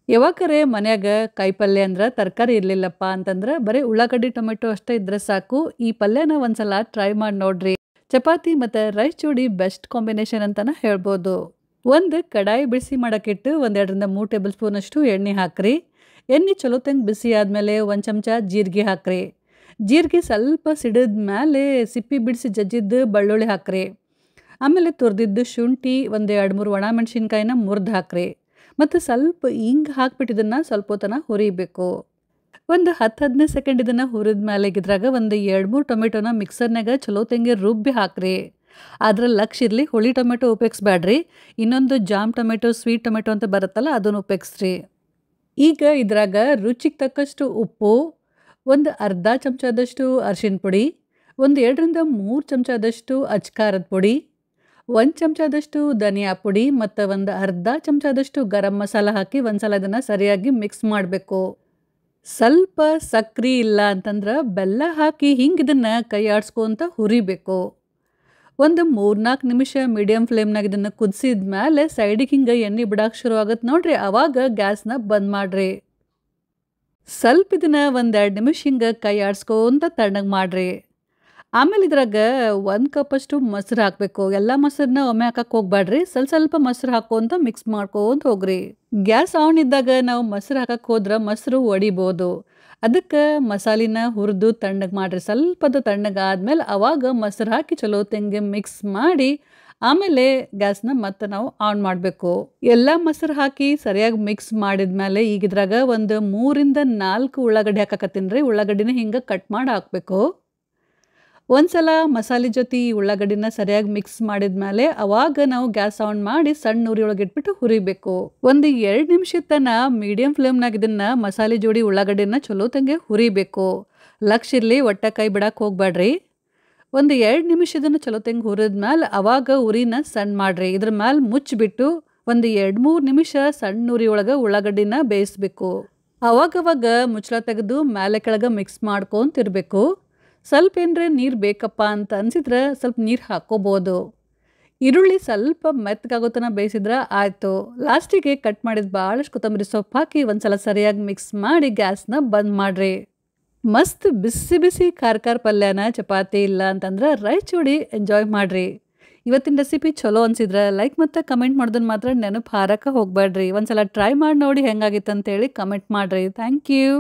ಯಾವಾಗರೆ ಮನ್ಯಾಗ ಕಾಯಿಪಲ್ಯ ಅಂದ್ರೆ ತರಕಾರಿ ಇರಲಿಲ್ಲಪ್ಪ ಅಂತಂದ್ರೆ ಬರೀ ಉಳ್ಳಾಗಡ್ಡಿ ಟೊಮೆಟೊ ಅಷ್ಟೇ ಇದ್ರೆ ಸಾಕು. ಈ ಪಲ್ಯನ ಒಂದ್ಸಲ ಟ್ರೈ ಮಾಡಿ ನೋಡ್ರಿ. ಚಪಾತಿ ಮತ್ತು ರೈಸ್ ಜೋಡಿ ಬೆಸ್ಟ್ ಕಾಂಬಿನೇಷನ್ ಅಂತಲೇ ಹೇಳ್ಬೋದು. ಒಂದು ಕಡಾಯಿ ಬಿಸಿ ಮಾಡೋಕ್ಕಿಟ್ಟು 1-2 ಟೇಬಲ್ ಸ್ಪೂನಷ್ಟು ಎಣ್ಣೆ ಹಾಕ್ರಿ. ಎಣ್ಣೆ ಚಲೋ ತಂಗ ಬಿಸಿ ಆದಮೇಲೆ 1 ಚಮಚ ಜೀರಿಗೆ ಹಾಕ್ರಿ. ಜೀರಿಗೆ ಸ್ವಲ್ಪ ಸಿಡಿದ ಮೇಲೆ ಸಿಪ್ಪಿ ಬಿಡಿಸಿ ಜಜ್ಜಿದ್ದು ಬೆಳ್ಳುಳ್ಳಿ ಹಾಕ್ರಿ. ಆಮೇಲೆ ತುರಿದಿದ್ದು ಶುಂಠಿ, 1-2-3 ಒಣ ಮೆಣಸಿನ್ಕಾಯಿನ ಮುರಿದು ಹಾಕ್ರಿ. ಮತ್ತು ಸ್ವಲ್ಪ ಹಿಂಗೆ ಹಾಕ್ಬಿಟ್ಟು ಇದನ್ನು ಸ್ವಲ್ಪ ಹೊತ್ತನ ಹುರಿಬೇಕು. ಒಂದು 10-15 ಸೆಕೆಂಡ್ ಇದನ್ನು ಹುರಿದ ಮೇಲೆ ಇದ್ರಾಗ 1-2-3 ಟೊಮೆಟೊನ ಮಿಕ್ಸರ್ನಾಗ ಚಲೋ ತಂಗಿ ರುಬ್ಬಿ ಹಾಕ್ರಿ. ಆದ್ರೆ ಲಕ್ಷ ಇರಲಿ, ಹುಳಿ ಟೊಮೆಟೊ ಉಪಯೋಗಿಸ್ಬೇಡ್ರಿ. ಇನ್ನೊಂದು ಜಾಮ್ ಟೊಮೆಟೊ, ಸ್ವೀಟ್ ಟೊಮೆಟೊ ಅಂತ ಬರುತ್ತಲ್ಲ, ಅದನ್ನು ಉಪಯೋಗಿಸ್ರಿ. ಈಗ ಇದ್ರಾಗ ರುಚಿಗೆ ತಕ್ಕಷ್ಟು ಉಪ್ಪು, ಒಂದು ಅರ್ಧ ಚಮಚದಷ್ಟು ಅರಿಶಿನ ಪುಡಿ, 1-2-3 ಚಮಚದಷ್ಟು ಅಚ್ಕಾರದ ಪುಡಿ, 1 ಚಮಚದಷ್ಟು ಧನಿಯಾ ಪುಡಿ ಮತ್ತು ಒಂದು ಅರ್ಧ ಚಮಚದಷ್ಟು ಗರಂ ಮಸಾಲ ಹಾಕಿ ಒಂದ್ಸಲ ಇದನ್ನು ಸರಿಯಾಗಿ ಮಿಕ್ಸ್ ಮಾಡಬೇಕು. ಸ್ವಲ್ಪ ಸಕ್ರೆ ಇಲ್ಲ ಅಂತಂದ್ರೆ ಬೆಲ್ಲ ಹಾಕಿ ಹಿಂಗೆ ಇದನ್ನು ಕೈ ಆಡಿಸ್ಕೊಂತ ಹುರಿಬೇಕು. ಒಂದು 3-4 ನಿಮಿಷ ಮೀಡಿಯಮ್ ಫ್ಲೇಮ್ನಾಗ ಇದನ್ನು ಕುದಿಸಿದ ಮೇಲೆ ಸೈಡಿಗೆ ಹಿಂಗೆ ಎಣ್ಣೆ ಬಿಡೋಕೆ ಶುರು ಆಗುತ್ತೆ ನೋಡ್ರಿ. ಆವಾಗ ಗ್ಯಾಸ್ನ ಬಂದ್ ಮಾಡಿರಿ. ಸ್ವಲ್ಪ ಇದನ್ನು 1-2 ನಿಮಿಷ ಹಿಂಗೆ ಕೈ ಆಡಿಸ್ಕೊಂತ ತಣ್ಣಗೆ ಮಾಡಿರಿ. ಆಮೇಲೆ ಇದ್ರಾಗ 1 ಕಪ್ಪಷ್ಟು ಮೊಸರು ಹಾಕಬೇಕು. ಎಲ್ಲ ಮೊಸರನ್ನ ಒಮ್ಮೆ ಹಾಕಕ್ಕೆ ಹೋಗ್ಬೇಡ್ರಿ. ಸ್ವಲ್ಪ ಮೊಸರು ಹಾಕೋಂತ ಮಿಕ್ಸ್ ಮಾಡ್ಕೊಂತ ಹೋಗ್ರಿ. ಗ್ಯಾಸ್ ಆನ್ ಇದ್ದಾಗ ನಾವು ಮೊಸರು ಹಾಕಕ್ಕೆ ಹೋದ್ರೆ ಮೊಸರು ಒಡಿಬೋದು. ಅದಕ್ಕೆ ಮಸಾಲಿನ ಹುರಿದು ತಣ್ಣಗೆ ಮಾಡಿರಿ. ಸ್ವಲ್ಪ ಅದು ತಣ್ಣಗೆ ಆದಮೇಲೆ ಅವಾಗ ಮೊಸರು ಹಾಕಿ ಚಲೋ ತೆಂಗೆ ಮಿಕ್ಸ್ ಮಾಡಿ ಆಮೇಲೆ ಗ್ಯಾಸ್ನ ಮತ್ತೆ ನಾವು ಆನ್ ಮಾಡಬೇಕು. ಎಲ್ಲ ಮೊಸರು ಹಾಕಿ ಸರಿಯಾಗಿ ಮಿಕ್ಸ್ ಮಾಡಿದ್ಮೇಲೆ ಈಗ ಇದ್ರಾಗ 3-4 ಉಳ್ಳಾಗಡ್ಡಿ ಹಾಕಕತ್ತೀನಿ ರೀ. ಉಳ್ಳಾಗಡ್ಡಿನ ಹಿಂಗೆ ಕಟ್ ಮಾಡಿ ಹಾಕಬೇಕು. ಒಂದ್ಸಲ ಮಸಾಲೆ ಜೊತೆ ಉಳ್ಳಾಗಡ್ಡಿನ ಸರಿಯಾಗಿ ಮಿಕ್ಸ್ ಮಾಡಿದ್ಮೇಲೆ ಅವಾಗ ನಾವು ಗ್ಯಾಸ್ ಆನ್ ಮಾಡಿ ಸಣ್ಣ ಉರಿ ಒಳಗೆ ಇಟ್ಬಿಟ್ಟು ಹುರಿಬೇಕು. 1-2 ನಿಮಿಷ ತನ ಮೀಡಿಯಂ ಫ್ಲೇಮ್ನಾಗ ಇದನ್ನು ಮಸಾಲೆ ಜೋಡಿ ಉಳ್ಳಾಗಡ್ಡಿನ ಚಲೋ ತಂಗೆ ಹುರಿಬೇಕು. ಲಕ್ಷ ಇರಲಿ, ಒಟ್ಟ ಕೈ ಬಿಡಕ್ಕೆ ಹೋಗ್ಬೇಡ್ರಿ. 1-2 ನಿಮಿಷ ಇದನ್ನು ಚಲೋ ತಂಗೆ ಹುರಿದ್ಮೇಲೆ ಅವಾಗ ಉರಿನ ಸಣ್ಣ ಮಾಡಿರಿ. ಇದ್ರ ಮೇಲೆ ಮುಚ್ಚಿಬಿಟ್ಟು 1-2-3 ನಿಮಿಷ ಸಣ್ಣ ಉರಿ ಒಳಗೆ ಉಳ್ಳಾಗಡ್ಡಿನ ಬೇಯಿಸ್ಬೇಕು. ಅವಾಗವಾಗ ಮುಚ್ಚಳ ತೆಗೆದು ಮೇಲೆ ಕೆಳಗೆ ಮಿಕ್ಸ್ ಮಾಡ್ಕೊಂತಿರ್ಬೇಕು. ಸ್ವಲ್ಪ ಏನರೆ ನೀರು ಬೇಕಪ್ಪ ಅಂತ ಅನಿಸಿದ್ರೆ ಸ್ವಲ್ಪ ನೀರು ಹಾಕ್ಕೋಬೋದು. ಈರುಳ್ಳಿ ಸ್ವಲ್ಪ ಮೆತ್ತಗಾಗೋ ತನಕ ಬೇಯಿಸಿದ್ರೆ ಆಯಿತು. ಲಾಸ್ಟಿಗೆ ಕಟ್ ಮಾಡಿದ ಭಾಳಷ್ಟು ಕೊತ್ತಂಬರಿ ಸೊಪ್ಪು ಹಾಕಿ ಒಂದ್ಸಲ ಸರಿಯಾಗಿ ಮಿಕ್ಸ್ ಮಾಡಿ ಗ್ಯಾಸ್ನ ಬಂದ್ ಮಾಡಿರಿ. ಮಸ್ತ್ ಬಿಸಿ ಬಿಸಿ ಖಾರ ಪಲ್ಯನ ಚಪಾತಿ ಇಲ್ಲ ಅಂತಂದ್ರೆ ರೈಸ್ ಜೋಡಿ ಎಂಜಾಯ್ ಮಾಡಿರಿ. ಇವತ್ತಿನ ರೆಸಿಪಿ ಚಲೋ ಅನಿಸಿದ್ರೆ ಲೈಕ್ ಮತ್ತು ಕಮೆಂಟ್ ಮಾಡೋದನ್ನ ಮಾತ್ರ ನೆನಪು ಹಾರಕ್ಕೆ ಹೋಗಬೇಡ್ರಿ. ಒಂದ್ಸಲ ಟ್ರೈ ಮಾಡಿ ನೋಡಿ ಹೆಂಗಾಗಿತ್ತು ಅಂತೇಳಿ ಕಮೆಂಟ್ ಮಾಡಿರಿ. Thank you.